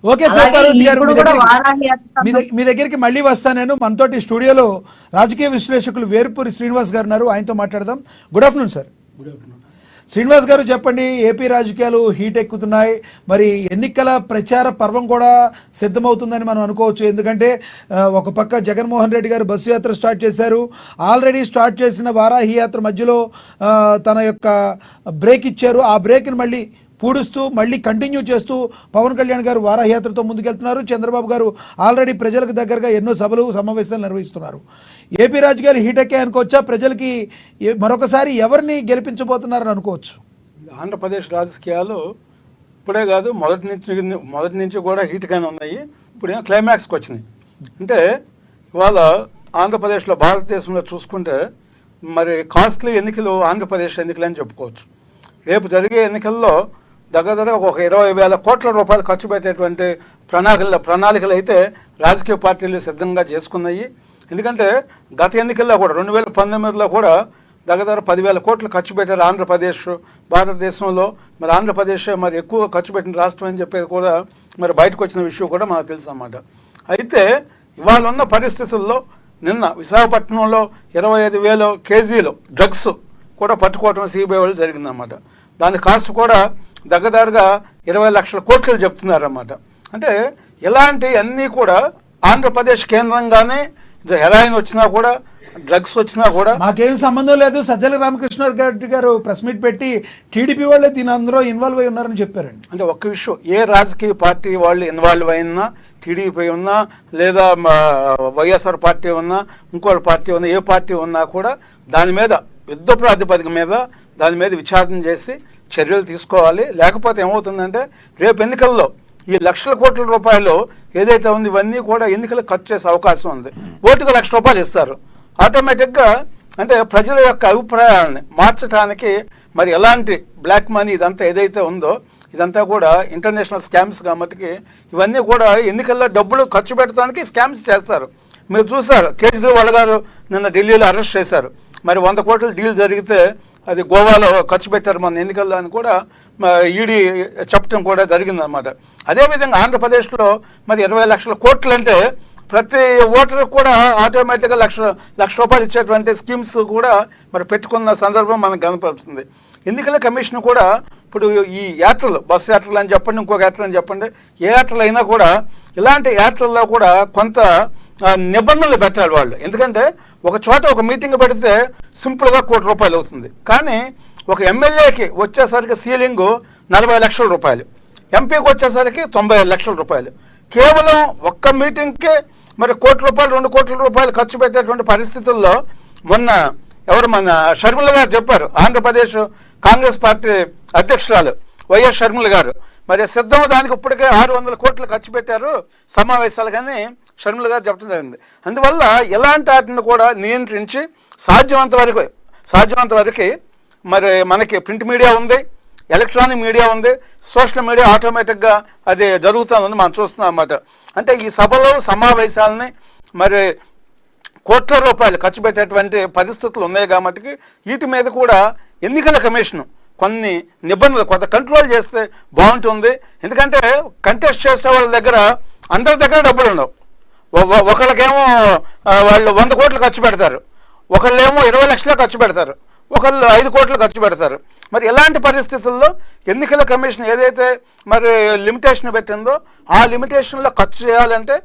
Okay sir, Parvati గారు మీ దగ్గరికి మళ్ళీ వస్తాను నేను. మనతోటి స్టూడియోలో రాజకీయ విశ్లేషకులు వేర్పూరి శ్రీనివాస్ గారు ఉన్నారు, ఆయనతో మాట్లాడదాం. Good afternoon sir. Good afternoon Srinivas గారు, చెప్పండి. ఏపీ రాజకీయాలు హీట్ ఎక్కుతున్నాయి, మరి ఎన్నికల ప్రచార పర్వం కూడా సిద్ధమవుతుందని మనం అనుకోవచ్చు. ఎందుకంటే ఒక పక్క జగన్మోహన్ రెడ్డి గారు బస్సు యాత్ర స్టార్ట్ చేశారు. ఆల్రెడీ స్టార్ట్ చేసిన వారాహి యాత్ర మధ్యలో తన యొక్క బ్రేక్ ఇచ్చారు. ఆ బ్రేక్ని మళ్ళీ పూడుస్తూ మళ్ళీ కంటిన్యూ చేస్తూ పవన్ కళ్యాణ్ గారు వారాహయాత్రతో ముందుకెళ్తున్నారు. చంద్రబాబు గారు ఆల్రెడీ ప్రజలకు దగ్గరగా ఎన్నో సభలు సమావేశాలు నిర్వహిస్తున్నారు. ఏపీ రాజకీయాలు హీటెక్కే అనుకోవచ్చా? ప్రజలకి మరొకసారి ఎవరిని గెలిపించబోతున్నారని అనుకోవచ్చు? ఆంధ్రప్రదేశ్ రాజకీయాలు ఇప్పుడే కాదు, మొదటి నుంచి కూడా హీట్గానే ఉన్నాయి. ఇప్పుడు ఏం క్లైమాక్స్కి వచ్చినాయి. అంటే ఇవాళ ఆంధ్రప్రదేశ్లో, భారతదేశంలో చూసుకుంటే మరి కాస్ట్లీ ఎన్నికలు ఆంధ్రప్రదేశ్ ఎన్నికలు అని చెప్పుకోవచ్చు. రేపు జరిగే ఎన్నికల్లో దగ్గర ఒక 20,000 కోట్ల రూపాయలు ఖర్చు పెట్టేటువంటి ప్రణాళికలు అయితే రాజకీయ పార్టీలు సిద్ధంగా చేసుకున్నాయి. ఎందుకంటే గత ఎన్నికల్లో కూడా 2019లో కూడా దగ్గర 10,000 కోట్లు ఖర్చు పెట్టారు ఆంధ్రప్రదేశ్. భారతదేశంలో మరి ఆంధ్రప్రదేశ్ మరి ఎక్కువ ఖర్చు పెట్టిన రాష్ట్రం అని చెప్పేది కూడా మరి బయటకు వచ్చిన విషయం కూడా మనకు తెలుసు అన్నమాట. అయితే ఇవాళ ఉన్న పరిస్థితుల్లో నిన్న విశాఖపట్నంలో 25,000 కేజీలు డ్రగ్స్ కూడా పట్టుకోవటం సిబిఐ వాళ్ళు జరిగిందన్నమాట. దాని కాస్ట్ కూడా దగ్గరగా 20 లక్షల కోట్లు చెప్తున్నారన్నమాట. అంటే ఇలాంటి అన్నీ కూడా ఆంధ్రప్రదేశ్ కేంద్రంగానే హెరాయిన్ వచ్చినా కూడా, డ్రగ్స్ వచ్చినా కూడా మాకేం సంబంధం లేదు. సజ్జల రామకృష్ణారెడ్డి గారు ప్రెస్ మీట్ పెట్టి టీడీపీ వాళ్ళే దీని అందరూ ఇన్వాల్వ్ అయి ఉన్నారని చెప్పారండి. అంటే ఒక్క విషయం, ఏ రాజకీయ పార్టీ వాళ్ళు ఇన్వాల్వ్ అయినా, టీడీపీ ఉన్నా లేదా వైఎస్ఆర్ పార్టీ ఉన్నా, ఇంకోటి పార్టీ ఉన్నా, ఏ పార్టీ ఉన్నా కూడా దాని మీద యుద్ధ ప్రాతిపదిక మీద దాని మీద విచారణ చేసి చర్యలు తీసుకోవాలి. లేకపోతే ఏమవుతుందంటే రేపు ఎన్నికల్లో ఈ లక్షల కోట్ల రూపాయలు ఏదైతే ఉంది ఇవన్నీ కూడా ఎన్నికలు ఖర్చు చేసే అవకాశం ఉంది. ఓటుకు ₹1,00,000 ఇస్తారు. ఆటోమేటిక్గా అంటే ప్రజల యొక్క అభిప్రాయాలని మార్చడానికి మరి ఎలాంటి బ్లాక్ మనీ ఇదంతా ఏదైతే ఉందో ఇదంతా కూడా ఇంటర్నేషనల్ స్కామ్స్ కాబట్టి ఇవన్నీ కూడా ఎన్నికల్లో డబ్బులు ఖర్చు పెట్టడానికి స్కామ్స్ చేస్తారు. మీరు చూసారు, కేజ్రీవాల్ గారు నిన్న ఢిల్లీలో అరెస్ట్ చేశారు. మరి 100 కోట్ల డీల్ జరిగితే అది గోవాలో ఖర్చు పెట్టారు మన ఎన్నికల్లో అని కూడా ఈడీ చెప్పడం కూడా జరిగిందన్నమాట. అదేవిధంగా ఆంధ్రప్రదేశ్లో మరి 20 లక్షల కోట్లు అంటే ప్రతి ఓటరు కూడా ఆటోమేటిక్గా లక్ష రూపాయలు ఇచ్చేటువంటి స్కీమ్స్ కూడా మరి పెట్టుకున్న సందర్భం మనకు కనపడుతుంది. ఎన్నికల కమిషన్ కూడా ఇప్పుడు ఈ యాత్రలు, బస్సు యాత్రలు అని చెప్పండి, ఇంకొక యాత్రలు అని చెప్పండి, ఏ యాత్రలు అయినా కూడా ఇలాంటి యాత్రల్లో కూడా కొంత నిబంధనలు పెట్టాలి వాళ్ళు. ఎందుకంటే ఒక చోట ఒక మీటింగ్ పెడితే సింపుల్గా ₹1,00,000 అవుతుంది. కానీ ఒక ఎమ్మెల్యేకి వచ్చేసరికి సీలింగు ₹40 లక్షల, ఎంపీకి వచ్చేసరికి ₹95 లక్షల. కేవలం ఒక్క మీటింగ్కి మరి ₹1,00,000 ₹2,00,000 ఖర్చు పెట్టేటువంటి పరిస్థితుల్లో మొన్న మన షర్మిల గారు చెప్పారు, ఆంధ్రప్రదేశ్ కాంగ్రెస్ పార్టీ అధ్యక్షురాలు వైఎస్ షర్మిల గారు మరి సిద్ధం దానికి ఇప్పటికే 600 కోట్లు ఖర్చు పెట్టారు సమావేశాలు కానీ షర్మిల గారు చెప్పడం జరిగింది. అందువల్ల ఎలాంటి వాటిని కూడా నియంత్రించి సాధ్యమంత వరకు మరి మనకి ప్రింట్ మీడియా ఉంది, ఎలక్ట్రానిక్ మీడియా ఉంది, సోషల్ మీడియా ఆటోమేటిక్గా అది జరుగుతుందని మనం చూస్తున్నాం అన్నమాట. అంటే ఈ సభలో సమావేశాలని మరి కోట్ల రూపాయలు ఖర్చు పెట్టేటువంటి పరిస్థితులు ఉన్నాయి కాబట్టి వీటి మీద కూడా ఎన్నికల కమిషన్ కొన్ని నిబంధనలు కొంత కంట్రోల్ చేస్తే బాగుంటుంది. ఎందుకంటే కంటెస్ట్ చేసే వాళ్ళ దగ్గర అందరి దగ్గర డబ్బులు ఉండవు. ఒకళ్ళకేమో వాళ్ళు 100 కోట్లు ఖర్చు పెడతారు, ఒకళ్ళేమో 20 లక్షలు ఖర్చు పెడతారు, ఒకళ్ళు 5 కోట్లు ఖర్చు పెడతారు. మరి ఎలాంటి పరిస్థితుల్లో ఎన్నికల కమిషన్ ఏదైతే మరి లిమిటేషన్ పెట్టిందో ఆ లిమిటేషన్లో ఖర్చు చేయాలంటే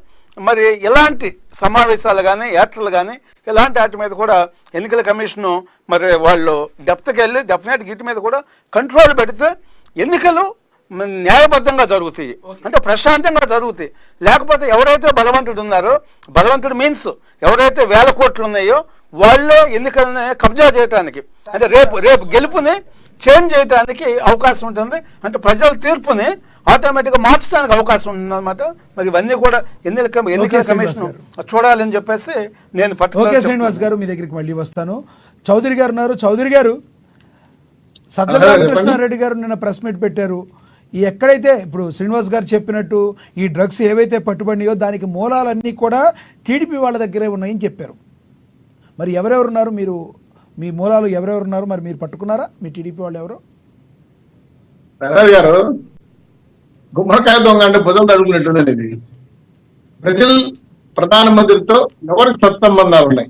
మరి ఎలాంటి సమావేశాలు కానీ యాత్రలు కానీ ఇలాంటి వాటి మీద కూడా ఎన్నికల కమిషను మరి వాళ్ళు డెప్త్కి వెళ్ళి డెఫినెట్గా వీటి మీద కూడా కంట్రోల్ పెడితే ఎన్నికలు న్యాయబద్ధంగా జరుగుతాయి, అంటే ప్రశాంతంగా జరుగుతాయి. లేకపోతే ఎవరైతే బలవంతుడు ఉన్నారో, బలవంతుడు మీన్స్ ఎవరైతే 1000 కోట్లు ఉన్నాయో వాళ్ళు ఎన్నికలని కబ్జా చేయడానికి, అంటే రేపు గెలుపుని చేంజ్ చేయడానికి అవకాశం ఉంటుంది. అంటే ప్రజల తీర్పుని ఆటోమేటిక్గా మార్చడానికి అవకాశం ఉంటుంది అనమాట. మరి ఇవన్నీ కూడా ఎన్నికల కమిషన్ చూడాలని చెప్పేసి నేను ఓకే శ్రీనివాస్ గారు, మీ దగ్గరికి మళ్ళీ వస్తాను. చౌదరి గారు ఉన్నారు. చౌదరి గారు, సజ్జల రామకృష్ణారెడ్డి గారు నిన్న ప్రెస్ మీట్ పెట్టారు. ఎక్కడైతే ఇప్పుడు శ్రీనివాస్ గారు చెప్పినట్టు ఈ డ్రగ్స్ ఏవైతే పట్టుబడినాయో దానికి మూలాలన్నీ కూడా టీడీపీ వాళ్ళ దగ్గరే ఉన్నాయని చెప్పారు. మరి ఎవరెవరున్నారు, మీరు మీ మూలాలు ఎవరెవరున్నారు, మరి మీరు పట్టుకున్నారా? మీ టీడీపీ వాళ్ళు ఎవరు గారు గుమ్మడికాయ దొంగ అంటే భుజం తడుకున్నట్టుందండి ఇది. ప్రధానమంత్రితో ఎవరికి సత్సంబంధాలు ఉన్నాయి?